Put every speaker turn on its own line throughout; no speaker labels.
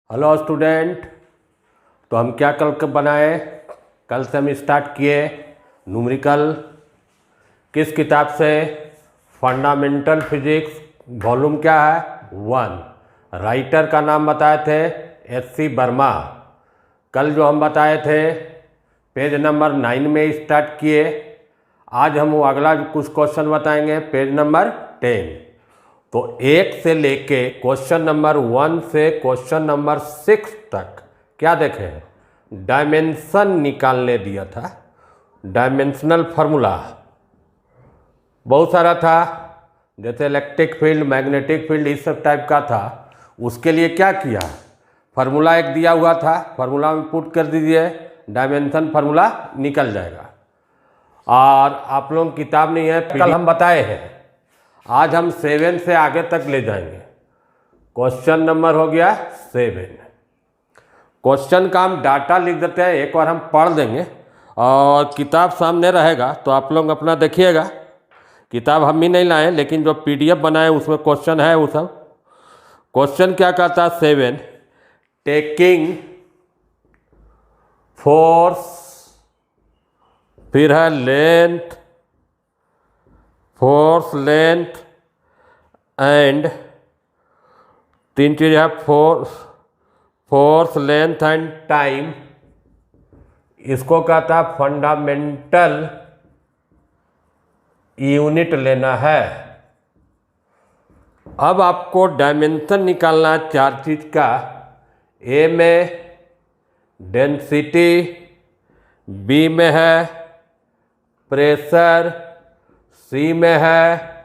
Hello student. तो हम क्या कल बनाए? कल से हम स्टार्ट किए न्यूमेरिकल। किस किताब से? फंडामेंटल फिजिक्स, वॉल्यूम क्या है? 1। राइटर का नाम बताए थे एस.सी. वर्मा। कल जो हम बताए थे पेज नंबर 9 में स्टार्ट किए। आज हम वो अगला कुछ क्वेश्चन बताएंगे पेज नंबर 10। तो 1 से लेके क्वेश्चन नंबर 1 से क्वेश्चन नंबर 6 तक क्या देखे हैं? डायमेंशन निकालने दिया था। डायमेंशनल फार्मूला बहुत सारा था, जैसे इलेक्ट्रिक फील्ड, मैग्नेटिक फील्ड, इस सब टाइप का था। उसके लिए क्या किया? फार्मूला एक दिया हुआ था, फार्मूला में पुट कर दीजिए, डायमेंशन फार्मूला निकल जाएगा। और आप लोग किताब नहीं है, कल हम बताए हैं। आज हम 7 से आगे तक ले जाएंगे। क्वेश्चन नंबर हो गया 7। क्वेश्चन का हम डाटा लिख देते हैं, एक बार हम पढ़ देंगे और किताब सामने रहेगा तो आप लोग अपना देखिएगा। किताब हम ही नहीं लाए, लेकिन जो PDF बनाए उसमें क्वेश्चन है वो सब। क्वेश्चन क्या कहता है? 7, टेकिंग फोर्स, फिर है लेंथ, फोर्स, लेंथ एंड 3 चीज़ है, फोर्स, लेंथ एंड टाइम। इसको कहता है फंडामेंटल यूनिट लेना है। अब आपको डायमेंशन निकालना है 4 चीज़ का। ए में डेंसिटी, बी में है प्रेशर, सी में है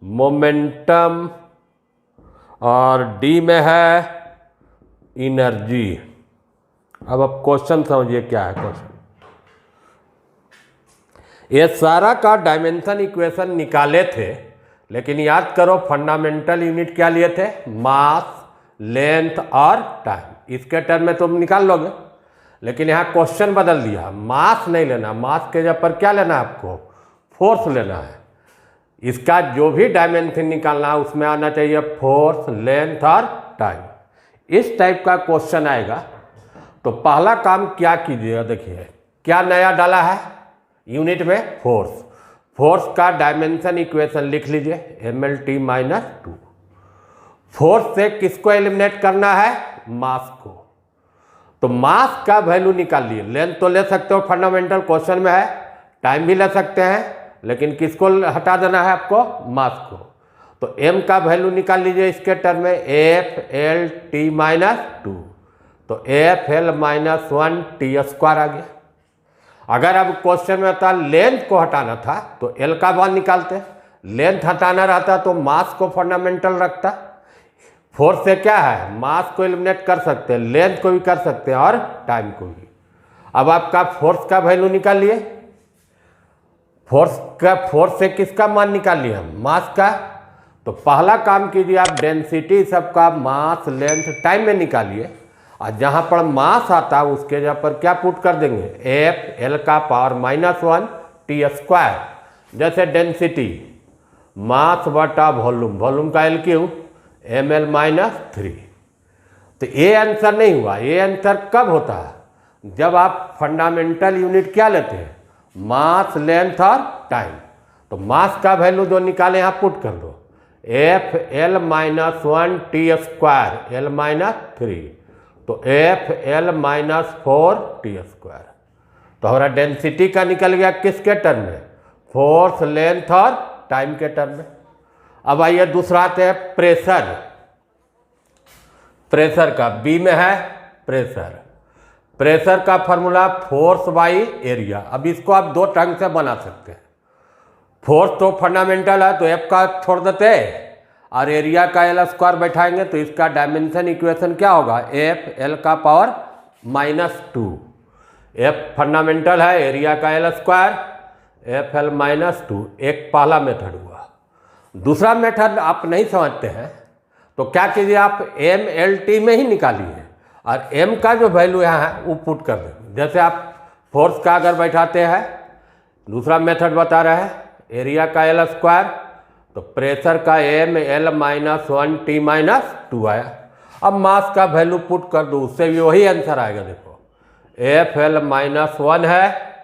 मोमेंटम और डी में है एनर्जी। अब आप क्वेश्चन समझिए क्या है क्वेश्चन। ये सारा का डायमेंशन इक्वेशन निकाले थे, लेकिन याद करो फंडामेंटल यूनिट क्या लिए थे? मास, लेंथ और टाइम। इसके टर्म में तुम निकाल लोगे, लेकिन यहाँ क्वेश्चन बदल दिया। मास नहीं लेना, मास के जगह पर क्या लेना है आपको? फोर्स लेना है। इसका जो भी डायमेंशन निकालना है उसमें आना चाहिए फोर्स, लेंथ और टाइम। इस टाइप का क्वेश्चन आएगा तो पहला काम क्या कीजिएगा, देखिए क्या नया डाला है यूनिट में? फोर्स। फोर्स का डायमेंशन इक्वेशन लिख लीजिए, mLT-2। फोर्स से किसको एलिमिनेट करना है? मास को। तो मास का वैल्यू निकाल लिए। लेंथ तो ले सकते हो, फंडामेंटल क्वेश्चन में है। टाइम भी ले सकते हैं, लेकिन किसको हटा देना है आपको? मास को। तो m का वैल्यू निकाल लीजिए इसके टर्म में, FLT-2। तो FL-1T² आ गया। अगर अब क्वेश्चन में होता लेंथ को हटाना था तो L का मान निकालते। लेंथ हटाना रहता तो मास को फंडामेंटल रखता। फोर्स से क्या है? मास को एलिमिनेट कर सकते हैं, लेंथ को भी कर सकते हैं और टाइम को भी। अब आपका फोर्स का वैल्यू निकाल लिए। फोर्स से किसका मान निकाल लिया? मास का। तो पहला काम कीजिए आप डेंसिटी सबका मास, लेंथ, टाइम में निकालिए। और जहाँ पर मास आता है उसके जगह पर क्या पुट कर देंगे? FL⁻⁻⁻⁻T²। जैसे डेंसिटी मास बटा वॉल्यूम, वॉल्यूम का L³ ml-3। तो ये आंसर नहीं हुआ। ये आंसर कब होता है? जब आप फंडामेंटल यूनिट क्या लेते हैं? मास, लेंथ और टाइम। तो मास का वैल्यू जो निकाले यहाँ पुट कर दो, FL-1T², L-3। तो FL-4T²। तो हमारा डेंसिटी का निकल गया किसके टर्म में? फोर्स, लेंथ और टाइम के टर्म में। अब आइए दूसरा आते हैं प्रेशर। प्रेशर का बी में है प्रेशर। प्रेशर का फॉर्मूला फोर्स बाई एरिया। अब इसको आप दो ढंग से बना सकते हैं। फोर्स तो फंडामेंटल है तो F का छोड़ देते हैं और एरिया का L² बैठाएंगे तो इसका डायमेंशन इक्वेशन क्या होगा? FL⁻⁻2। F फंडामेंटल है, एरिया का L², FL-2। एक पहला मेथड हुआ। दूसरा मेथड आप नहीं समझते हैं तो क्या कीजिए, आप mLT में ही निकालिए और m का जो वैल्यू यहाँ है वो पुट कर दें। जैसे आप फोर्स का अगर बैठाते हैं, दूसरा मेथड बता रहे हैं, एरिया का L², तो प्रेशर का ml-1T-2 आया। अब मास का वैल्यू पुट कर दो, उससे भी वही आंसर आएगा। देखो F(L-1) है,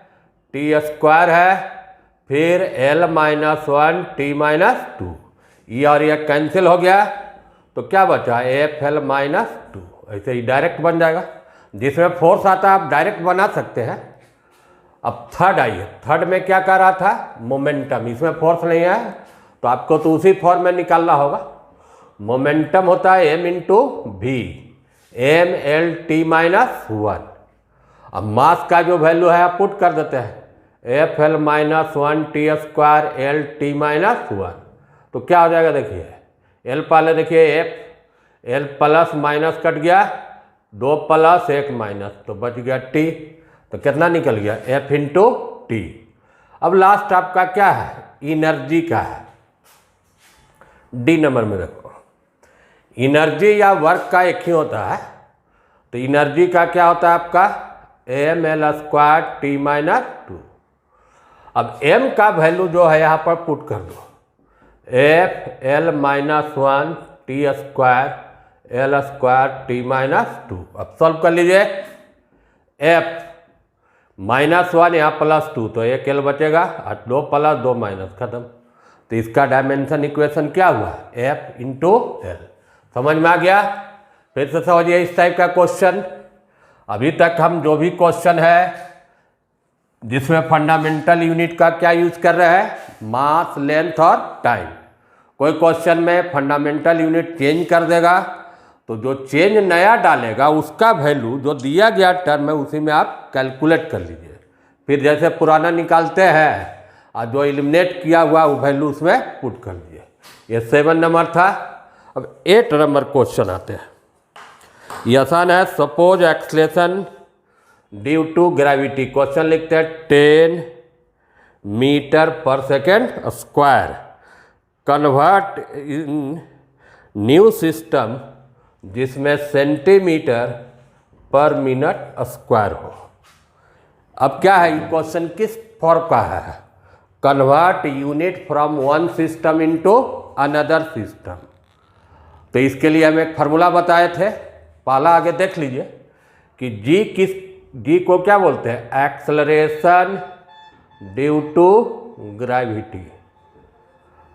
T² है, फिर L-1 T-2, ये और ये कैंसिल हो गया, तो क्या बचा F(L-2), ऐसे ही डायरेक्ट बन जाएगा। जिसमें फोर्स आता है आप डायरेक्ट बना सकते हैं। अब थर्ड आइए, थर्ड में क्या कर रहा था, मोमेंटम, इसमें फोर्स नहीं है तो आपको तो उसी फॉर्म में निकालना होगा। मोमेंटम होता है m×v, mL(T-1). अब मास का जो वैल्यू है आप पुट कर देते हैं, F(L-1 T² L(T-1), तो क्या हो जाएगा, देखिए L पहले देखिए F, L plus minus cut गया, 2 प्लस 1 माइनस, तो बच गया T, तो कितना निकल गया F(T). अब लास्ट आपका क्या है, एनर्जी का है। डी नंबर में देखो, एनर्जी या वर्क का एक ही होता है, तो एनर्जी का क्या होता है आपका mL² T-2। अब m का वैल्यू जो है यहाँ पर पुट कर दो, F(L-1 T² L² T-2। अब सॉल्व कर लीजिए, F-1 यहाँ +2, तो एक L बचेगा, 2 + 2 माइनस, खत्म। तो इसका डायमेंशन इक्वेशन क्या हुआ, F(L). समझ में आ गया? फिर से समझिए इस टाइप का क्वेश्चन। अभी तक हम जो भी क्वेश्चन है जिसमें फंडामेंटल यूनिट का क्या यूज कर रहे हैं, मास, लेंथ और टाइम। कोई क्वेश्चन में फंडामेंटल यूनिट चेंज कर देगा तो जो चेंज नया डालेगा उसका वैल्यू जो दिया गया टर्म है उसी में आप कैलकुलेट कर लीजिए। फिर जैसे पुराना निकालते हैं और जो एलिमिनेट किया हुआ वो वैल्यू उसमें पुट कर लीजिए। ये 7 नंबर था। अब 8 नंबर क्वेश्चन आते हैं। ये आसान है। Suppose acceleration due to gravity, question लिखते हैं 10 मीटर पर second square, convert in new system जिसमें सेंटीमीटर पर मिनट स्क्वायर हो। अब क्या है, क्वेश्चन किस फॉर्म का है, convert unit from one system into another system. तो इसके लिए हम एक फार्मूला बताए थे, पहला आगे देख लीजिए कि जी को क्या बोलते हैं, acceleration due to gravity.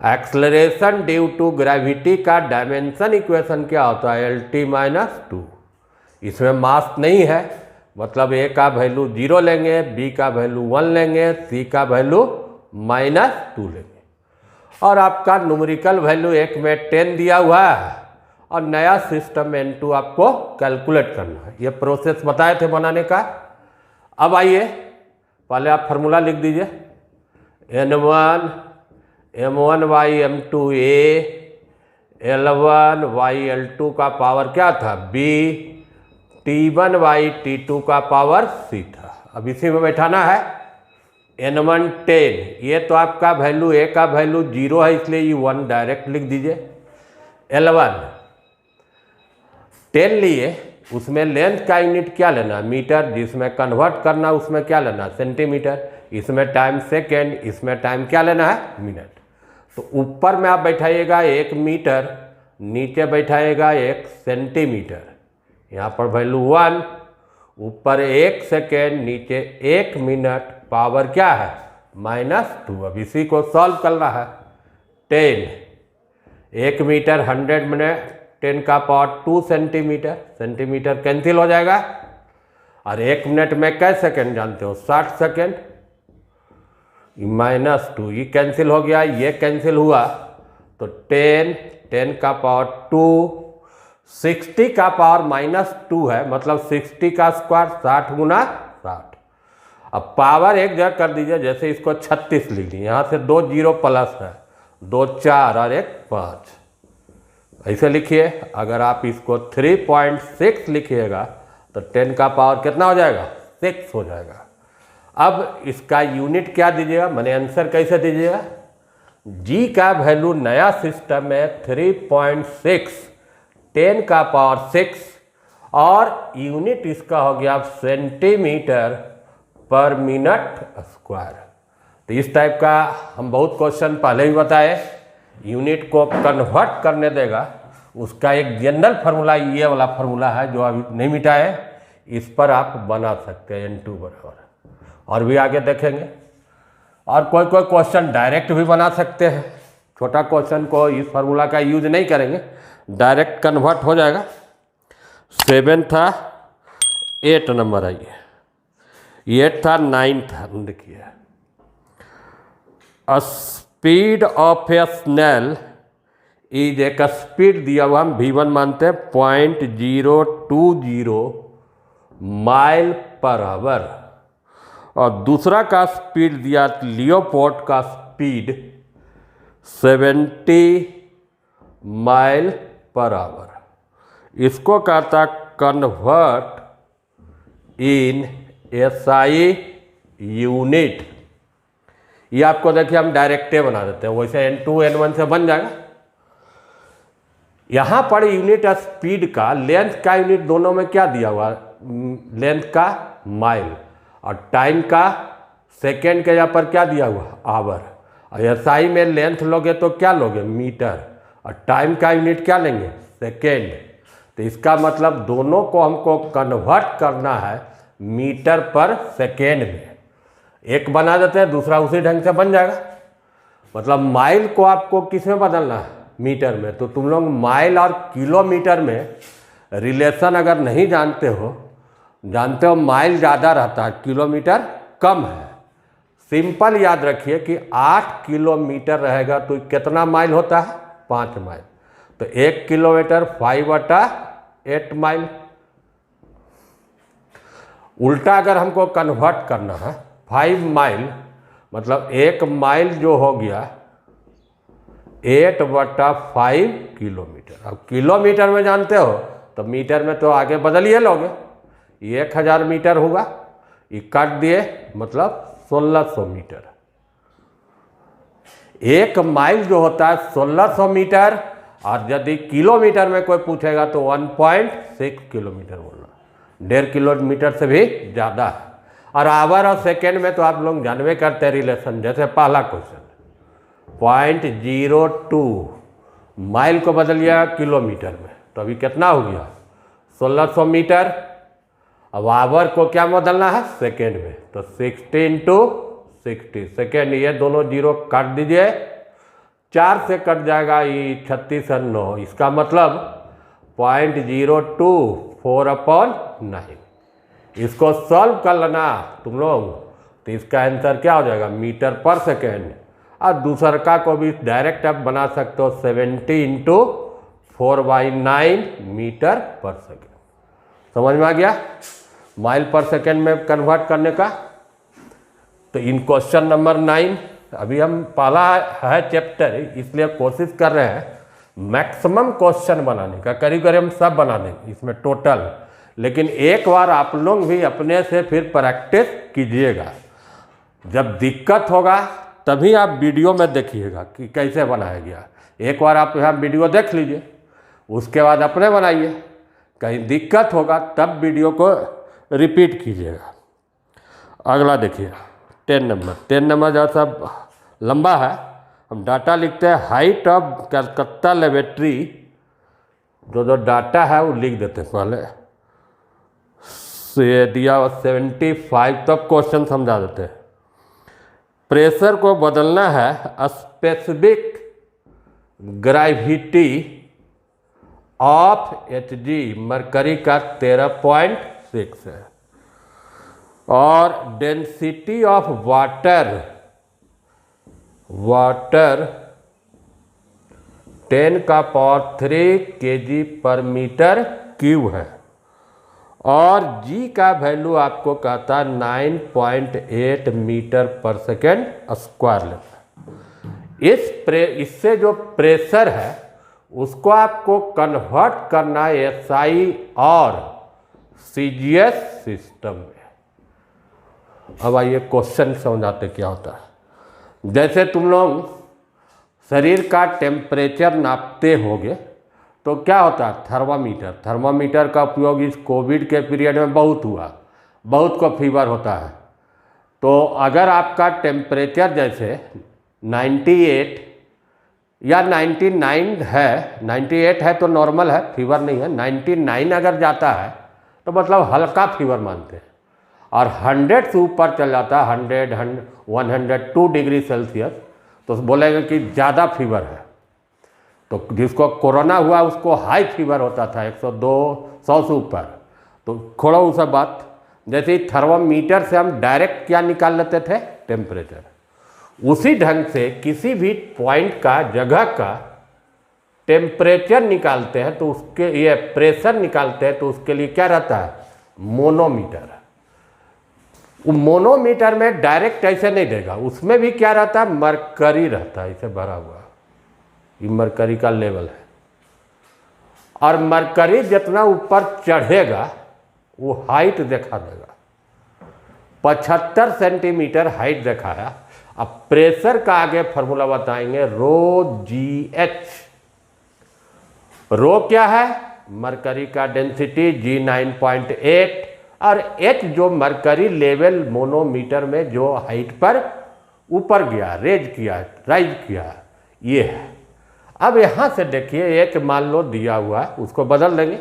Acceleration due to gravity का डायमेंशन इक्वेशन क्या होता है, L(T-2). इसमें मास नहीं है, मतलब ए का वैल्यू 0 लेंगे, बी का वैल्यू 1 लेंगे, सी का वैल्यू -2 लेंगे। और आपका न्यूमेरिकल वैल्यू एक में 10 दिया हुआ है और नया सिस्टम N2 आपको कैलकुलेट करना है। ये प्रोसेस बताए थे बनाने का। अब आइए पहले आप फार्मूला लिख दीजिए, N1 m1/m2a L1/L2 का पावर क्या था, b, T1/T2 का पावर c था। अब इसी में बैठाना है। N1 10, ये तो आपका वैल्यू a का वैल्यू 0 है इसलिए ये 1 डायरेक्ट लिख दीजिए। L1 10 लिए, उसमें लेंथ का यूनिट क्या लेना, मीटर, जिसमें कन्वर्ट करना उसमें क्या लेना, सेंटीमीटर, इसमें टाइम सेकेंड, इसमें टाइम क्या लेना है, मिनट। तो ऊपर में आप बैठाइएगा 1 मीटर, नीचे बैठाइएगा 1 सेंटीमीटर। यहाँ पर वैल्यू 1, ऊपर 1 सेकेंड, नीचे 1 मिनट, पावर क्या है -2। अब इसी को सॉल्व करना है। 10, 1 मीटर 100 मिनट, 10 का पावर 2 सेंटीमीटर, सेंटीमीटर कैंसिल हो जाएगा। और 1 मिनट में कै सेकेंड जानते हो, 60 सेकेंड, -2 ये कैंसिल हो गया, ये कैंसिल हुआ, तो 10 का पावर 2, 60 का पावर -2 है, मतलब 60 का स्क्वायर 60 गुना 60। अब पावर एक जगह कर दीजिए, जैसे इसको 36 लिख लीजिए, यहाँ से 2 0 प्लस है, 2 4 और 1 5, ऐसे लिखिए। अगर आप इसको 3.6 लिखिएगा तो 10 का पावर कितना हो जाएगा, 6 हो जाएगा। अब इसका यूनिट क्या दीजिएगा, मैंने आंसर कैसे दीजिएगा, जी का वैल्यू नया सिस्टम में 3.6, 10 का पावर 6 और यूनिट इसका हो गया सेंटीमीटर पर मिनट स्क्वायर। तो इस टाइप का हम बहुत क्वेश्चन पहले ही बताए, यूनिट को कन्वर्ट करने देगा उसका एक जनरल फार्मूला ये वाला फार्मूला है जो अभी नहीं मिटा है, इस पर आप बना सकते हैं n2 बराबर, और भी आगे देखेंगे। और कोई कोई क्वेश्चन डायरेक्ट भी बना सकते हैं, छोटा क्वेश्चन को इस फार्मूला का यूज नहीं करेंगे, डायरेक्ट कन्वर्ट हो जाएगा। 7 था, 8 नंबर आइए, 8 था, 9 था। देखिए speed of a snail is, एक स्पीड दिया हुआ हम v1 मानते हैं 0.020 माइल पर आवर, और दूसरा का स्पीड दिया लियोपोर्ट का स्पीड 70 माइल पर आवर। इसको कहता कन्वर्ट इन SI यूनिट। ये आपको देखिए हम डायरेक्टे बना देते हैं, वैसे n2 n1 से बन जाएगा। यहाँ पर यूनिट स्पीड का, लेंथ का यूनिट दोनों में क्या दिया हुआ, लेंथ का माइल, और टाइम का सेकेंड के यहाँ पर क्या दिया हुआ, आवर। और SI में लेंथ लोगे तो क्या लोगे, मीटर, और टाइम का यूनिट क्या लेंगे, सेकेंड। तो इसका मतलब दोनों को हमको कन्वर्ट करना है मीटर पर सेकेंड में। एक बना देते हैं, दूसरा उसी ढंग से बन जाएगा। मतलब माइल को आपको किस में बदलना है, मीटर में। तो तुम लोग माइल और किलोमीटर में रिलेशन अगर नहीं जानते हो माइल ज़्यादा रहता है, किलोमीटर कम है। सिंपल याद रखिए कि 8 किलोमीटर रहेगा तो कितना माइल होता है, 5 माइल। तो 1 किलोमीटर 5/8 माइल। उल्टा अगर हमको कन्वर्ट करना है, 5 माइल मतलब 1 माइल जो हो गया 8/5 किलोमीटर। अब किलोमीटर में जानते हो तो मीटर में तो आगे बदलिए लोगे, 1000 मीटर होगा, ये काट दिए मतलब 1600 मीटर। 1 माइल जो होता है 1600 मीटर, और यदि किलोमीटर में कोई पूछेगा तो 1.6 किलोमीटर बोलना, 1.5 किलोमीटर से भी ज़्यादा है। और आवर और सेकेंड में तो आप लोग जानवे करते हैं रिलेशन। जैसे पहला क्वेश्चन 0.02 माइल को बदल लिया किलोमीटर में, तो अभी कितना हो गया 1600 मीटर। अब आवर को क्या बदलना है, सेकेंड में, तो 60 × 60 सेकेंड। ये दोनों जीरो काट दीजिए, 4 से कट जाएगा, ये 36 और 9। इसका मतलब 0.02 4/9। इसको सॉल्व कर लेना तुम लोग, तो इसका आंसर क्या हो जाएगा, मीटर पर सेकेंड। और दूसरा को भी डायरेक्ट आप बना सकते हो, 70 × 4/9 मीटर पर सेकेंड। समझ में आ गया, माइल पर सेकेंड में कन्वर्ट करने का। तो इन क्वेश्चन नंबर 9, अभी हम पहला है चैप्टर, इसलिए कोशिश कर रहे हैं मैक्सिमम क्वेश्चन बनाने का। करीब करीब हम सब बना देंगे इसमें टोटल, लेकिन एक बार आप लोग भी अपने से फिर प्रैक्टिस कीजिएगा। जब दिक्कत होगा तभी आप वीडियो में देखिएगा कि कैसे बनाया गया। एक बार आप यहाँ वीडियो देख लीजिए, उसके बाद अपने बनाइए। कहीं दिक्कत होगा तब वीडियो को रिपीट कीजिएगा। अगला देखिए 10 नंबर। 10 नंबर जो सब लंबा है, हम डाटा लिखते हैं। हाइट ऑफ कलकत्ता लेबोरेटरी, जो डाटा है वो लिख देते हैं पहले। से दिया 75, तब क्वेश्चन समझा देते हैं। प्रेशर को बदलना है, specific gravity of Hg, mercury का 13.6 है। और डेंसिटी ऑफ वाटर 10⁻³ kg/m³ है। और G का वैल्यू आपको कहता है 9.8 मीटर पर सेकेंड स्क्वायर लेता है। इससे जो प्रेशर है उसको आपको कन्वर्ट करना है SI और CGS सिस्टम में। अब आइए क्वेश्चन समझाते क्या होता है। जैसे तुम लोग शरीर का टेम्परेचर नापते होगे तो क्या होता है, थर्मामीटर। थर्मामीटर का उपयोग इस कोविड के पीरियड में बहुत हुआ, बहुत को फीवर होता है। तो अगर आपका टेम्परेचर जैसे 98 या 99 है, 98 है तो नॉर्मल है, फीवर नहीं है। 99 अगर जाता है तो मतलब हल्का फीवर मानते हैं, और 100 से ऊपर चल जाता है 102 डिग्री सेल्सियस तो बोलेंगे कि ज़्यादा फीवर है। तो जिसको कोरोना हुआ उसको हाई फीवर होता था 102 100 से ऊपर। तो छोड़ो वो सब बात, जैसे ही थर्मामीटर से हम डायरेक्ट क्या निकाल लेते थे, टेम्परेचर, उसी ढंग से किसी भी पॉइंट का, जगह का टेम्परेचर निकालते हैं तो उसके, ये प्रेशर निकालते हैं तो उसके लिए क्या रहता है, मोनोमीटर। वो मोनोमीटर में डायरेक्ट ऐसे नहीं देगा, उसमें भी क्या रहता है, मरकरी रहता है, इसे भरा हुआ, ये मरकरी का लेवल है। और मरकरी जितना ऊपर चढ़ेगा वो हाइट दिखा देगा। 75 सेंटीमीटर हाइट दिखाया। अब प्रेशर का आगे फॉर्मूला बताएंगे, रो जी एच। रो क्या है, मरकरी का डेंसिटी, जी 9.8, और एच जो मरकरी लेवल मोनोमीटर में जो हाइट पर ऊपर गया, राइज किया, ये है। अब यहाँ से देखिए, एक मान लो दिया हुआ है, उसको बदल देंगे,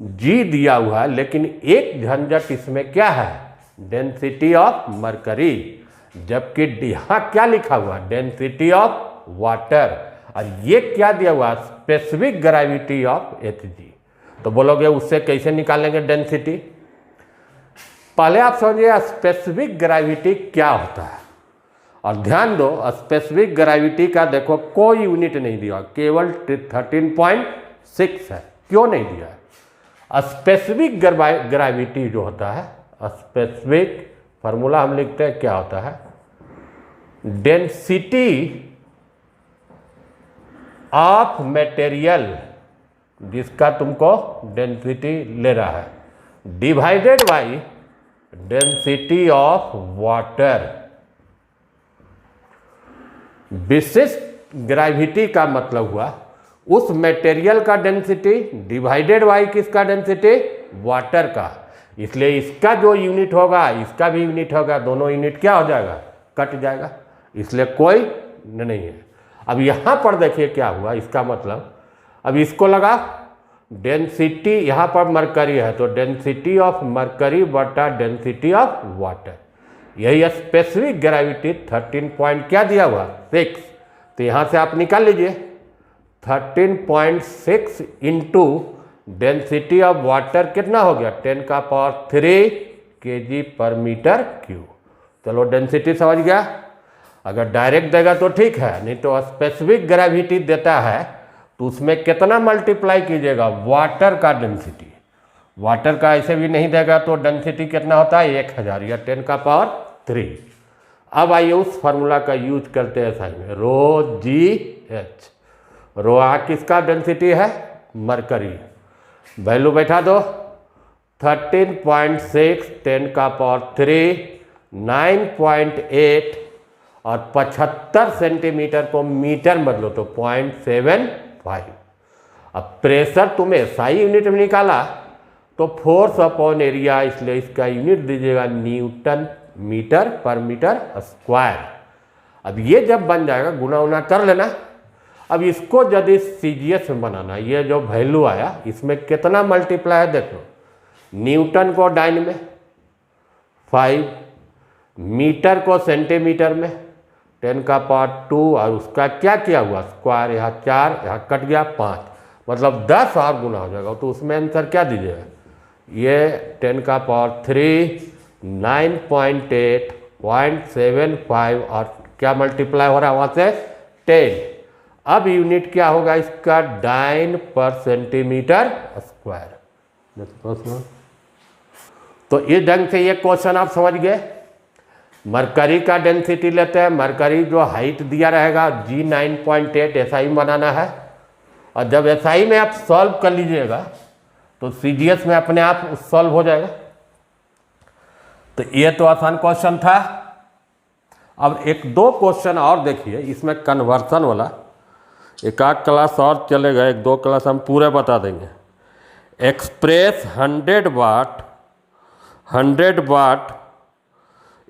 जी दिया हुआ है, लेकिन एक झंझट इसमें क्या है, डेंसिटी ऑफ मरकरी, जबकि यहाँ क्या लिखा हुआ, डेंसिटी ऑफ वाटर, और ये क्या दिया हुआ, specific gravity of H G. तो बोलोगे उससे कैसे निकालेंगे डेंसिटी। पहले आप समझिए स्पेसिफिक ग्रेविटी क्या होता है, और ध्यान दो स्पेसिफिक ग्रेविटी का देखो कोई यूनिट नहीं दिया, केवल 13.6 है। क्यों नहीं दिया है, स्पेसिफिक ग्रेविटी जो होता है, स्पेसिफिक फार्मूला हम लिखते हैं, क्या होता है, डेंसिटी ऑफ मटेरियल, जिसका तुमको डेंसिटी ले रहा है, divided by density of water. विशिष्ट ग्रेविटी का मतलब हुआ उस मटेरियल का डेंसिटी डिवाइडेड बाई किसका डेंसिटी, वाटर का। इसलिए इसका जो यूनिट होगा इसका भी यूनिट होगा, दोनों यूनिट क्या हो जाएगा, कट जाएगा, इसलिए कोई नहीं है। अब यहाँ पर देखिए क्या हुआ, इसका मतलब अब इसको लगा डेंसिटी, यहाँ पर मरकरी है तो डेंसिटी ऑफ मरकरी बटा डेंसिटी ऑफ वाटर, यही स्पेसिफिक ग्रेविटी 13 पॉइंट क्या दिया हुआ, 6। तो यहाँ से आप निकाल लीजिए 13.6 इंटू डेंसिटी ऑफ वाटर कितना हो गया, 10 का पावर 3 kg पर मीटर क्यूब। चलो डेंसिटी समझ गया। अगर डायरेक्ट देगा तो ठीक है, नहीं तो स्पेसिफिक ग्रेविटी देता है तो उसमें कितना मल्टीप्लाई कीजिएगा, वाटर का डेंसिटी। वाटर का ऐसे भी नहीं देगा तो डेंसिटी कितना होता है, 1000 या 10 का पावर 3। अब आइए उस फार्मूला का यूज करते हैं साइन में, रो जी एच। रो किसका डेंसिटी है, मरकरी, वैल्यू बैठा दो 13.6, 10 का पावर 3, 9.8 और 75 सेंटीमीटर को मीटर बदलो तो 0.75। अब प्रेशर तुम्हें SI यूनिट में निकाला तो फोर्स अपॉन एरिया, इसलिए इसका यूनिट दीजिएगा न्यूटन मीटर पर मीटर स्क्वायर। अब ये जब बन जाएगा, गुना उना कर लेना। अब इसको यदि CGS में बनाना, ये जो वैल्यू आया इसमें कितना मल्टीप्लाई है देखो, न्यूटन को डाइन में 5, मीटर को सेंटीमीटर में 10 का पावर 2, और उसका क्या किया हुआ स्क्वायर, यहाँ 4, यहाँ कट गया 5, मतलब 10 और गुना हो जाएगा। तो उसमें आंसर क्या दीजिएगा, ये 10 का पावर 3, 9.8, 0.75 और क्या मल्टीप्लाई हो रहा है वहाँ से 10। अब यूनिट क्या होगा इसका, डाइन पर सेंटीमीटर स्क्वायर। तो इस ढंग से ये क्वेश्चन आप समझ गए। मरकरी का डेंसिटी लेते हैं, मरकरी जो हाइट दिया रहेगा जी 9.8 SI बनाना है, और जब SI में आप सॉल्व कर लीजिएगा तो CGS में अपने आप सॉल्व हो जाएगा। तो ये तो आसान क्वेश्चन था। अब एक दो क्वेश्चन और देखिए, इसमें कन्वर्सन वाला एक आध क्लास और चलेगा, एक दो क्लास हम पूरे बता देंगे। एक्सप्रेस 100 वाट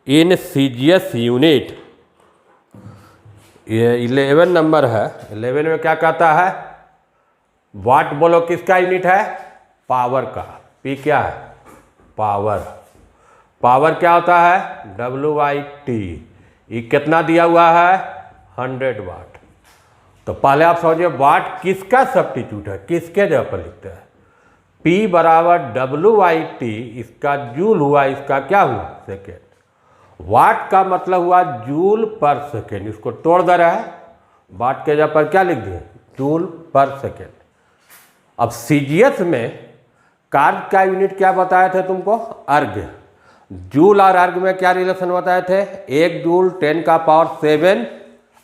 इन CGS यूनिट ये 11 नंबर है। 11 में क्या कहता है, वाट बोलो किसका यूनिट है, पावर का। पी क्या है, पावर। पावर क्या होता है, W/T। ये कितना दिया हुआ है, 100 वाट। तो पहले आप समझिए वाट किसका सब्स्टिट्यूट है, किसके जगह पर लिखते हैं। P बराबर W/T, इसका जूल हुआ, इसका क्या हुआ, सेकेंड। वाट का मतलब हुआ जूल पर सेकेंड, इसको तोड़ दे रहा है, वाट के जगह पर क्या लिख दिए, जूल पर सेकेंड। अब CGS में कार्य का यूनिट क्या बताए थे तुमको, अर्घ। जूल और अर्घ में क्या रिलेशन बताए थे, 1 जूल 10⁻7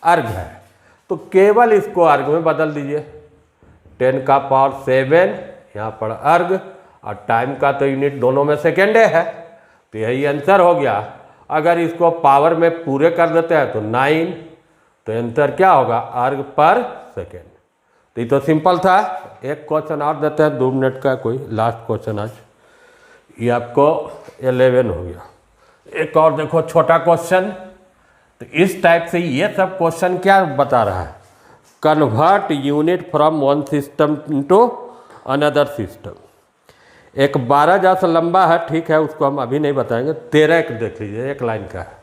अर्घ है। तो केवल इसको अर्घ में बदल दीजिए, 10⁻7 यहाँ पर अर्घ, और टाइम का तो यूनिट दोनों में सेकेंडे है, तो यही आंसर हो गया। अगर इसको पावर में पूरे कर देते हैं तो 9, तो आंसर क्या होगा, अर्घ पर सेकेंड। तो ये तो सिंपल था। एक क्वेश्चन और देते हैं 2 मिनट का, कोई लास्ट क्वेश्चन आज। ये आपको 11 हो गया। एक और देखो छोटा क्वेश्चन। तो इस टाइप से ये सब क्वेश्चन क्या बता रहा है, convert unit from one system into another system. एक 12 जैसा लंबा है, ठीक है, उसको हम अभी नहीं बताएंगे। 13 एक देख लीजिए, एक लाइन का है।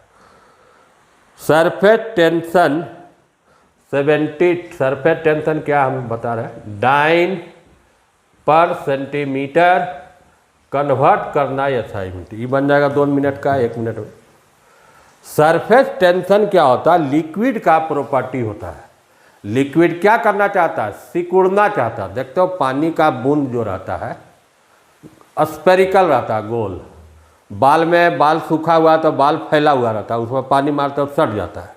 सरफेस टेंशन 70, सरफेस टेंशन क्या हम बता रहे हैं, डाइन पर सेंटीमीटर, कन्वर्ट करना है SI यूनिट। ये बन जाएगा 2 मिनट का, 1 मिनट में। सरफेस टेंशन क्या होता है, लिक्विड का प्रॉपर्टी होता है। लिक्विड क्या करना चाहता है, सिकुड़ना चाहता है। देखते हो पानी का बूंद जो रहता है स्फेरिकल रहता है, गोल। बाल में बाल सूखा हुआ तो बाल फैला हुआ रहता है, उसमें पानी मारते हो सट जाता है।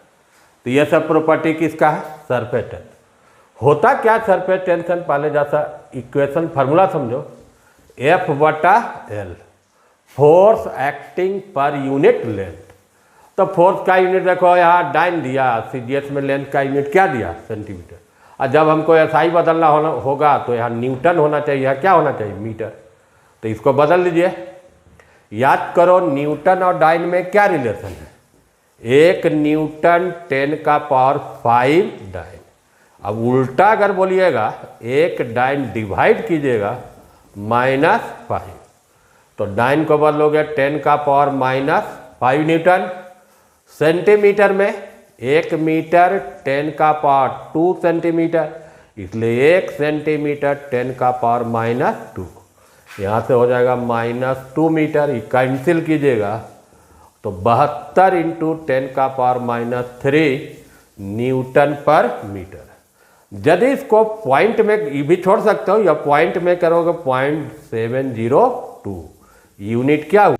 तो ये सब प्रॉपर्टी किसका है, सरफेस टेंशन। होता क्या सरफेस टेंशन, पहले जैसा इक्वेशन फार्मूला समझो, F/L, force acting per unit length. तो फोर्स का यूनिट देखो यहाँ डाइन दिया, CGS में लेंथ का यूनिट क्या दिया, सेंटीमीटर। और जब हमको SI बदलना होगा तो यहाँ न्यूटन होना चाहिए, यहाँ क्या होना चाहिए, मीटर। तो इसको बदल लीजिए। याद करो न्यूटन और डाइन में क्या रिलेशन है, 1 न्यूटन 10⁵ डाइन। अब उल्टा अगर बोलिएगा 1 डाइन डिवाइड कीजिएगा -5, तो डाइन को बदलोगे 10⁻⁻5 न्यूटन। सेंटीमीटर में 1 मीटर 10⁻² सेंटीमीटर, इसलिए 1 सेंटीमीटर 10⁻⁻²। यहाँ से हो जाएगा -2 मीटर। ये कैंसिल कीजिएगा तो 72 × 10⁻³ न्यूटन पर मीटर। यदि इसको पॉइंट में ये भी छोड़ सकते हो, या पॉइंट में करोगे 0.702, यूनिट क्या हुआ।